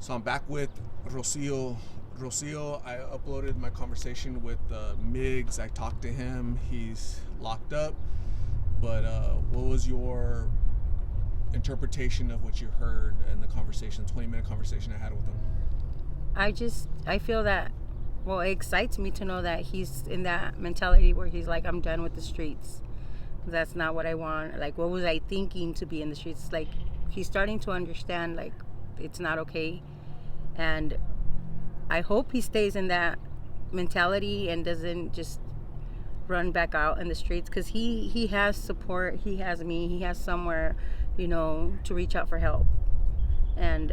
So I'm back with Rocio. Rocio, I uploaded my conversation with Migs. I talked to him. He's locked up. But what was your interpretation of what you heard in the conversation, 20-minute conversation I had with him? I feel that, well, it excites me to know that he's in that mentality where he's like, I'm done with the streets. That's not what I want. Like, what was I thinking to be in the streets? Like, he's starting to understand, like, it's not okay. And I hope he stays in that mentality and doesn't just run back out in the streets, because he has support. He has me. He has somewhere, to reach out for help. And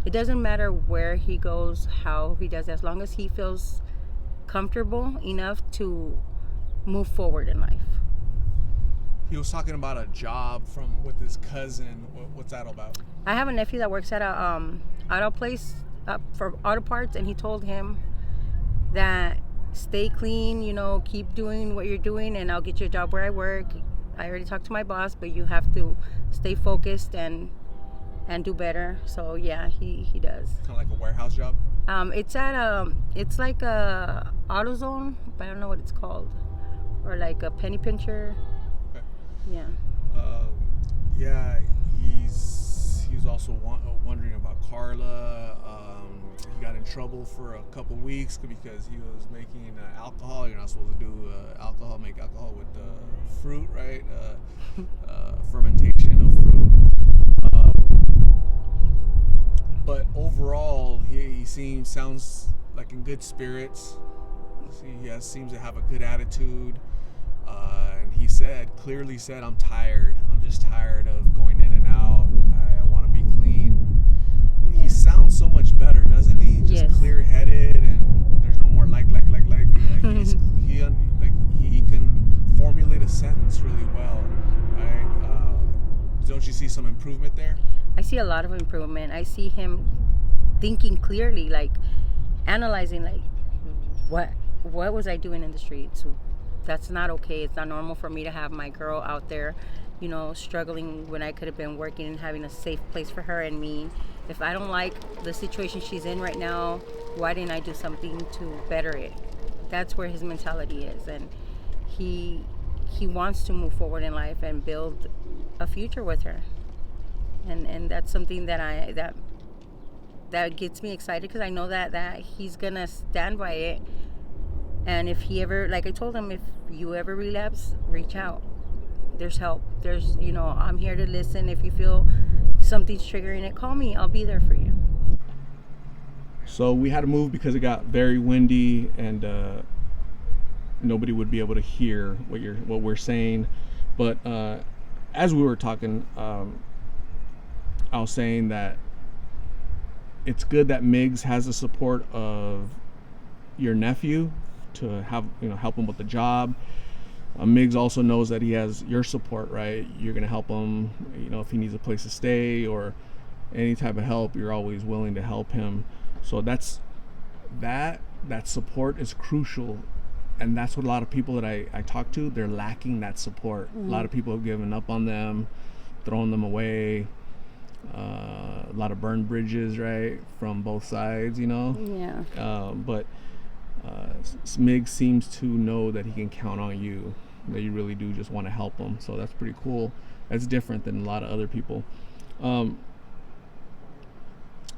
it doesn't matter where he goes, how he does it, as long as he feels comfortable enough to move forward in life. He was talking about a job with his cousin. What's that about? I have a nephew that works at a auto place for auto parts, and he told him that stay clean, keep doing what you're doing, and I'll get you a job where I work. I already talked to my boss, but you have to stay focused and do better. So yeah, he does. Kind of like a warehouse job? It's like a AutoZone, but I don't know what it's called, or like a penny pincher. Okay. Yeah. Yeah, he was also wondering about Karla. He got in trouble for a couple weeks because he was making alcohol. You're not supposed to do make alcohol with fruit, right? Fermentation of fruit. But overall, he sounds like in good spirits. He seems to have a good attitude. And he clearly said, I'm tired. I'm just tired of going in and out. I want to be clean. He sounds so much better, doesn't he? Just yes. Clear-headed, and there's no more like. Yeah, he can formulate a sentence really well, right? Don't you see some improvement there? I see a lot of improvement. I see him thinking clearly, like analyzing, like what was I doing in the streets? That's not okay. It's not normal for me to have my girl out there, struggling when I could have been working and having a safe place for her and me. If I don't like the situation she's in right now, why didn't I do something to better it? That's where his mentality is, and he wants to move forward in life and build a future with her. And that's something that gets me excited, because I know that he's gonna stand by it. And if he ever, like I told him, if you ever relapse, reach out. There's help. There's, I'm here to listen. If you feel something's triggering it, call me. I'll be there for you. So we had to move because it got very windy, and nobody would be able to hear what we're saying. But as we were talking, I was saying that it's good that Migs has the support of your nephew to have help him with the job. Migs also knows that he has your support, right? You're gonna help him, if he needs a place to stay or any type of help. You're always willing to help him. So that support is crucial, and that's what a lot of people that I talk to, they're lacking that support. Mm-hmm. A lot of people have given up on them, thrown them away. A lot of burned bridges, right, from both sides, Yeah. But Smig seems to know that he can count on you, that you really do just want to help him. So that's pretty cool. That's different than a lot of other people.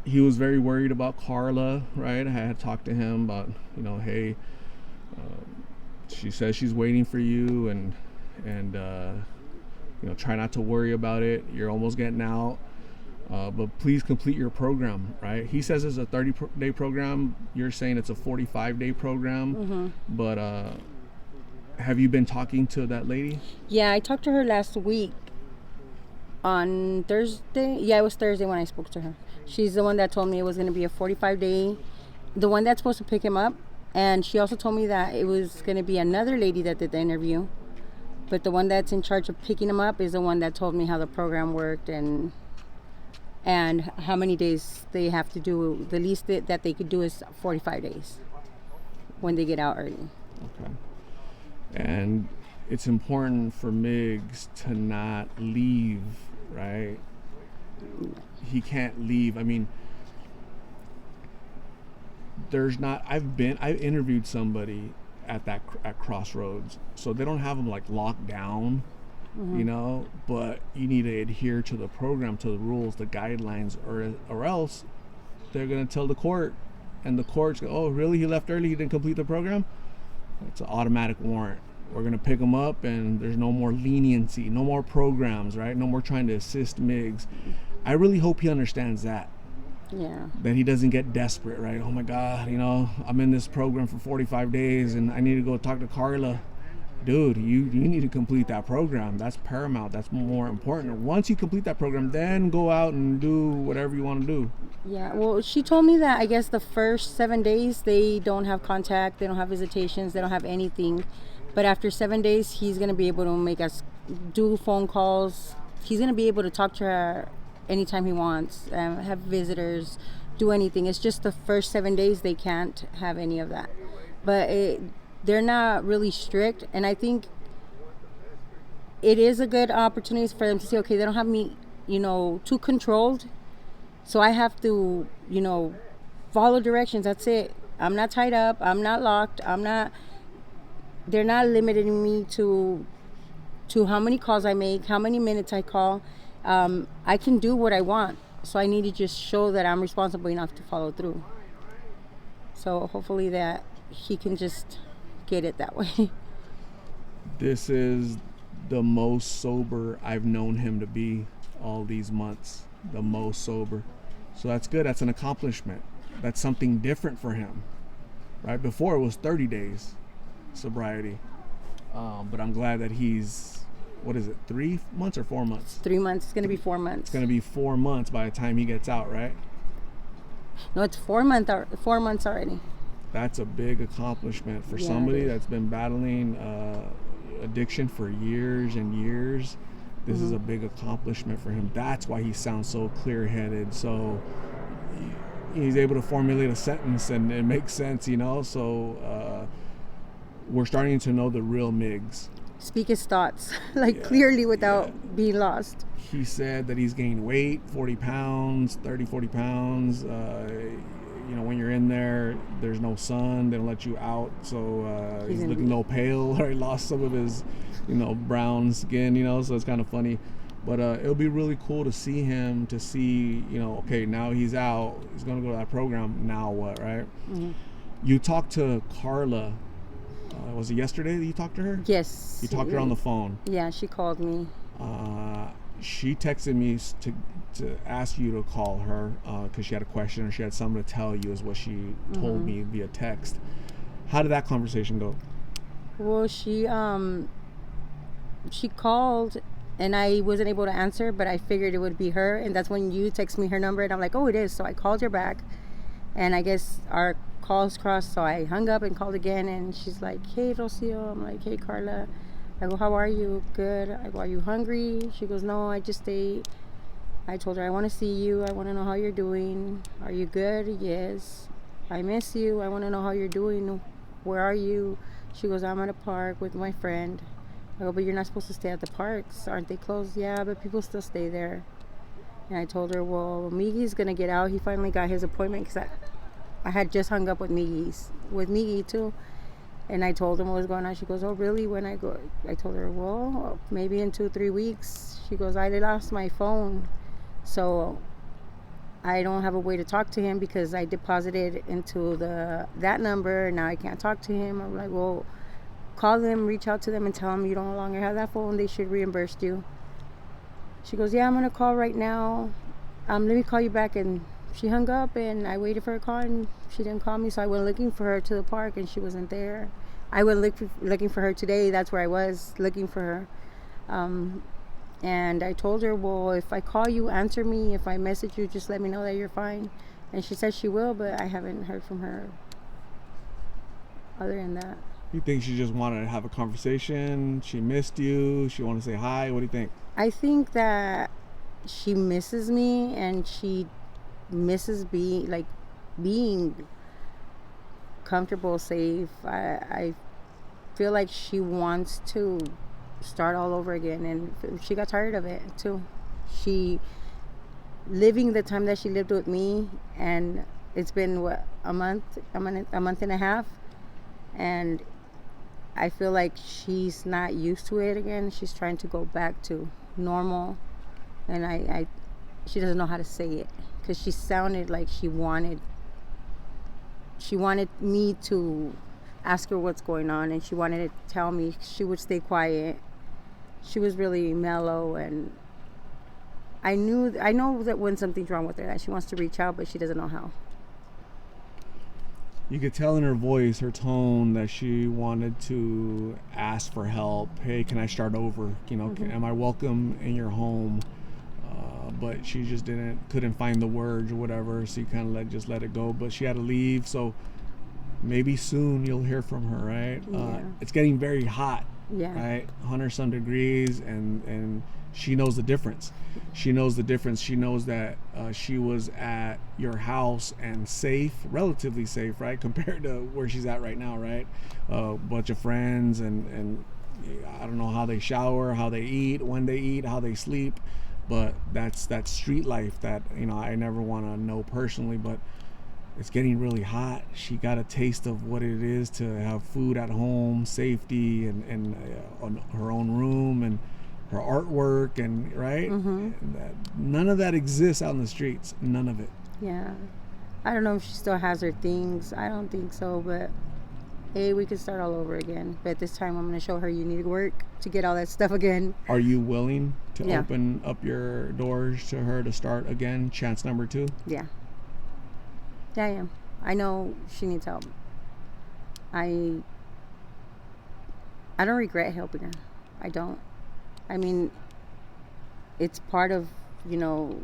He was very worried about Karla, right? I had talked to him about, hey, she says she's waiting for you, and try not to worry about it. You're almost getting out. But please complete your program, right? He says it's a 30-day program. You're saying it's a 45-day program. Mm-hmm. But have you been talking to that lady? Yeah, I talked to her last week on Thursday. Yeah, it was Thursday when I spoke to her. She's the one that told me it was going to be a 45-day, the one that's supposed to pick him up. And she also told me that it was going to be another lady that did the interview. But the one that's in charge of picking him up is the one that told me how the program worked and how many days they have to do. The least that they could do is 45 days when they get out early. Okay. And it's important for Migs to not leave, right? He can't leave. I mean, there's not. I interviewed somebody at Crossroads, so they don't have them like locked down, you know. But you need to adhere to the program, to the rules, the guidelines, or else they're gonna tell the court, and the court's go, oh really, he left early, he didn't complete the program. It's an automatic warrant. We're gonna pick him up, and there's no more leniency, no more programs, right? No more trying to assist migs. I really hope he understands that. Yeah. That he doesn't get desperate, right? Oh my God, you know, I'm in this program for 45 days and I need to go talk to Karla. Dude, you need to complete that program. That's paramount. That's more important. Once you complete that program, then go out and do whatever you want to do. Yeah, well, she told me that I guess the first 7 days they don't have contact, they don't have visitations, they don't have anything. But after 7 days, he's going to be able to make us do phone calls. He's going to be able to talk to her anytime he wants, have visitors, do anything. It's just the first 7 days they can't have any of that. But they're not really strict. And I think it is a good opportunity for them to say, okay, they don't have me, you know, too controlled. So I have to, you know, follow directions. That's it. I'm not tied up. I'm not locked. They're not limiting me to how many calls I make, how many minutes I call. I can do what I want. So I need to just show that I'm responsible enough to follow through. So hopefully that he can just get it that way. This is the most sober I've known him to be all these months. The most sober. So that's good. That's an accomplishment. That's something different for him. Right? Before it was 30 days sobriety. But I'm glad that he's, what is it, 3 months or 4 months? 3 months. It's going to be 4 months. It's going to be 4 months by the time he gets out, right? No, it's 4 months. 4 months already. That's a big accomplishment for somebody that's been battling addiction for years and years. This is a big accomplishment for him. That's why he sounds so clear-headed. So he's able to formulate a sentence and it makes sense, you know. So we're starting to know the real migs. Speak his thoughts, clearly without being lost. He said that he's gained weight, 40 pounds, 30, 40 pounds. You know, when you're in there, there's no sun. They don't let you out. So he's looking a little pale. Or he lost some of his, you know, brown skin, you know. So it's kind of funny. But it'll be really cool to see him, to see, you know, okay, now he's out. He's going to go to that program. Now what, right? Mm-hmm. You talked to Karla. Was it yesterday that you talked to her? Yes. You talked to her on the phone. Yeah, she called me. She texted me to ask you to call her because she had a question or she had something to tell you, is what she told me via text. How did that conversation go? Well, she called and I wasn't able to answer, but I figured it would be her, and that's when you text me her number and I'm like, oh, it is. So I called her back, and I guess our calls crossed, so I hung up and called again, and she's like, hey, Rocio. I'm like, hey, Karla. I go, how are you? Good. I go, are you hungry? She goes, no, I just ate. I told her, I want to see you. I want to know how you're doing. Are you good? Yes. I miss you. I want to know how you're doing. Where are you? She goes, I'm at a park with my friend. I go, but you're not supposed to stay at the parks. Aren't they closed? Yeah, but people still stay there. And I told her, well, Miggy's going to get out. He finally got his appointment because I had just hung up with Miggy too. And I told him what was going on. She goes, oh, really? When I go, I told her, well, maybe in 2-3 weeks. She goes, I lost my phone. So I don't have a way to talk to him because I deposited into that number. And now I can't talk to him. I'm like, well, call them, reach out to them and tell them you no longer have that phone. They should reimburse you. She goes, yeah, I'm going to call right now. Let me call you back. And she hung up, and I waited for her call, and she didn't call me. So I went looking for her to the park, and she wasn't there. I went looking for her today. That's where I was looking for her. And I told her, well, if I call you, answer me. If I message you, just let me know that you're fine. And she said she will, but I haven't heard from her other than that. You think she just wanted to have a conversation? She missed you? She wanted to say hi? What do you think? I think that she misses me, and she misses being comfortable, safe. I feel like she wants to start all over again, and she got tired of it too. She living the time that she lived with me and it's been what, a month and a half, and I feel like she's not used to it again. She's trying to go back to normal, and I she doesn't know how to say it because she sounded like she wanted me to ask her what's going on, and she wanted to tell me. She would stay quiet. She was really mellow, and I know that when something's wrong with her, that she wants to reach out, but she doesn't know how. You could tell in her voice, her tone, that she wanted to ask for help. Hey, can I start over? You know, am I welcome in your home? But she just couldn't find the words or whatever, so you kind of just let it go. But she had to leave, so maybe soon you'll hear from her, right? Yeah. It's getting very hot, Yeah. right? 100-some degrees, and she knows the difference. She knows the difference. She knows that she was at your house and safe, relatively safe, right? Compared to where she's at right now, right? A bunch of friends, and I don't know how they shower, how they eat, when they eat, how they sleep. But that's that street life that, you know, I never want to know personally, but it's getting really hot. She got a taste of what it is to have food at home, safety, and on her own room, and her artwork, and right. And none of that exists out in the streets. None of it. Yeah. I don't know if she still has her things. I don't think so, but hey, we could start all over again. But this time I'm going to show her you need to work to get all that stuff again. Are you willing to open up your doors to her to start again? Chance number 2? Yeah. Yeah, I am. I know she needs help. I don't regret helping her. I don't. I mean, it's part of, you know,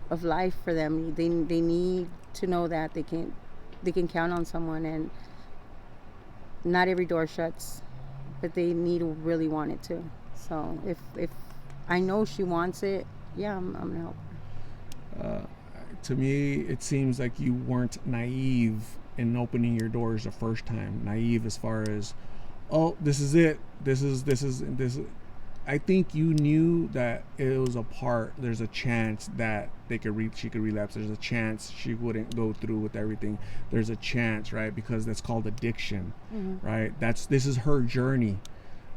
of life for them. They need to know that they can count on someone, and not every door shuts, but they need to really want it to. So if I know she wants it, yeah, I'm gonna help her. To me, it seems like you weren't naive in opening your doors the first time. Naive as far as, oh, this is it. This is. I think you knew that it was there's a chance that she could relapse. There's a chance she wouldn't go through with everything. There's a chance, right? Because that's called addiction, right? This is her journey,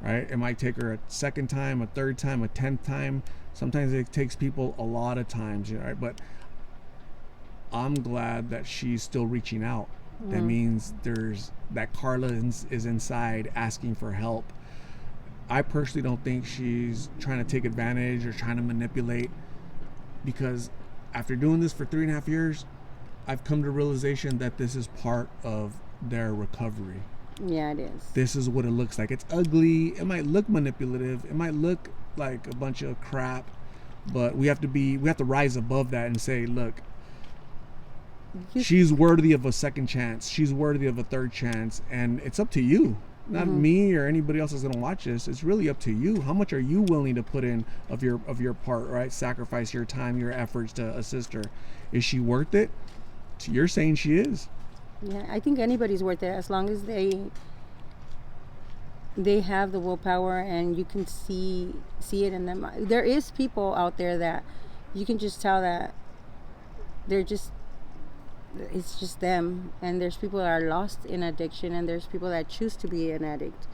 right? It might take her a second time, a third time, a 10th time. Sometimes it takes people a lot of times, right? But I'm glad that she's still reaching out. That means that Karla is inside asking for help. I personally don't think she's trying to take advantage or trying to manipulate, because after doing this for 3.5 years, I've come to realization that this is part of their recovery. Yeah, it is. This is what it looks like. It's ugly. It might look manipulative. It might look like a bunch of crap, but we have to rise above that and say, look, she's worthy of a second chance. She's worthy of a third chance, and it's up to you. Not me or anybody else that's gonna watch this. It's really up to you. How much are you willing to put in of your part, right? Sacrifice your time, your efforts to assist her. Is she worth it? You're saying she is. Yeah, I think anybody's worth it as long as they have the willpower, and you can see it in them. There is people out there that you can just tell that it's just them, and there's people that are lost in addiction, and there's people that choose to be an addict.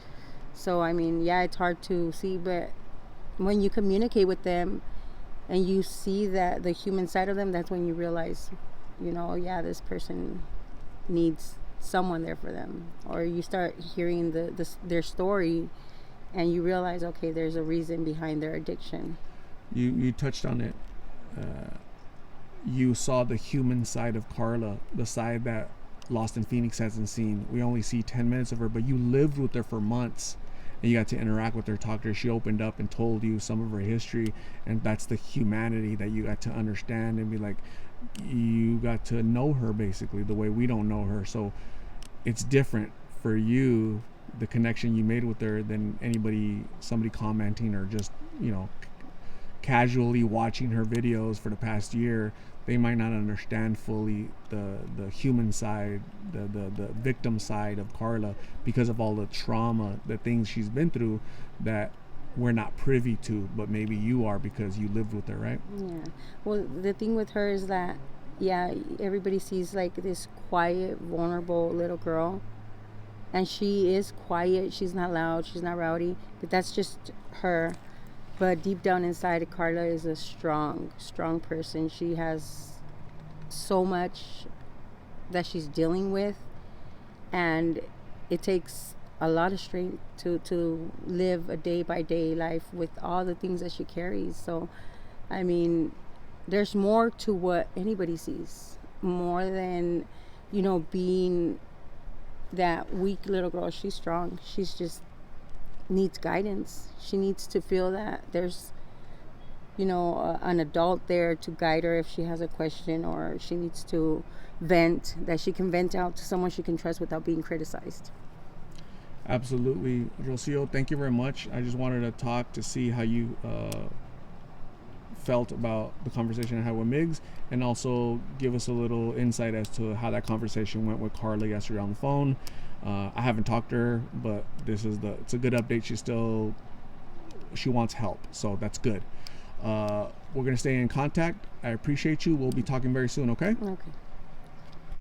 So I mean, yeah, it's hard to see, but when you communicate with them and you see that the human side of them, that's when you realize, you know, yeah, this person needs someone there for them. Or you start hearing their story, and you realize, okay, there's a reason behind their addiction. You touched on it. You saw the human side of Karla, the side that LostInPhoenix hasn't seen. We only see 10 minutes of her, but you lived with her for months, and you got to interact with her, talk to her. She opened up and told you some of her history, and that's the humanity that you got to understand and be like, you got to know her basically the way we don't know her. So it's different for you, the connection you made with her, than somebody commenting or just, you know, casually watching her videos for the past year. They might not understand fully the human side, the victim side of Karla, because of all the trauma, the things she's been through that we're not privy to, but maybe you are because you lived with her, right? Yeah. Well, the thing with her is that yeah, everybody sees like this quiet, vulnerable little girl, and she is quiet. She's not loud. She's not rowdy. But that's just her. But deep down inside, Karla is a strong, strong person. She has so much that she's dealing with, and it takes a lot of strength to live a day by day life with all the things that she carries. So, I mean, there's more to what anybody sees, more than, being that weak little girl. She's strong. She's just needs guidance. She needs to feel that there's, an adult there to guide her if she has a question, or she needs to vent, that she can vent out to someone she can trust without being criticized. Absolutely, Rocio. Thank you very much. I just wanted to talk to see how you felt about the conversation I had with Migs, and also give us a little insight as to how that conversation went with Karla yesterday on the phone. I haven't talked to her, but it's a good update. She wants help, so that's good. We're gonna stay in contact. I appreciate you. We'll be talking very soon. Okay. Okay.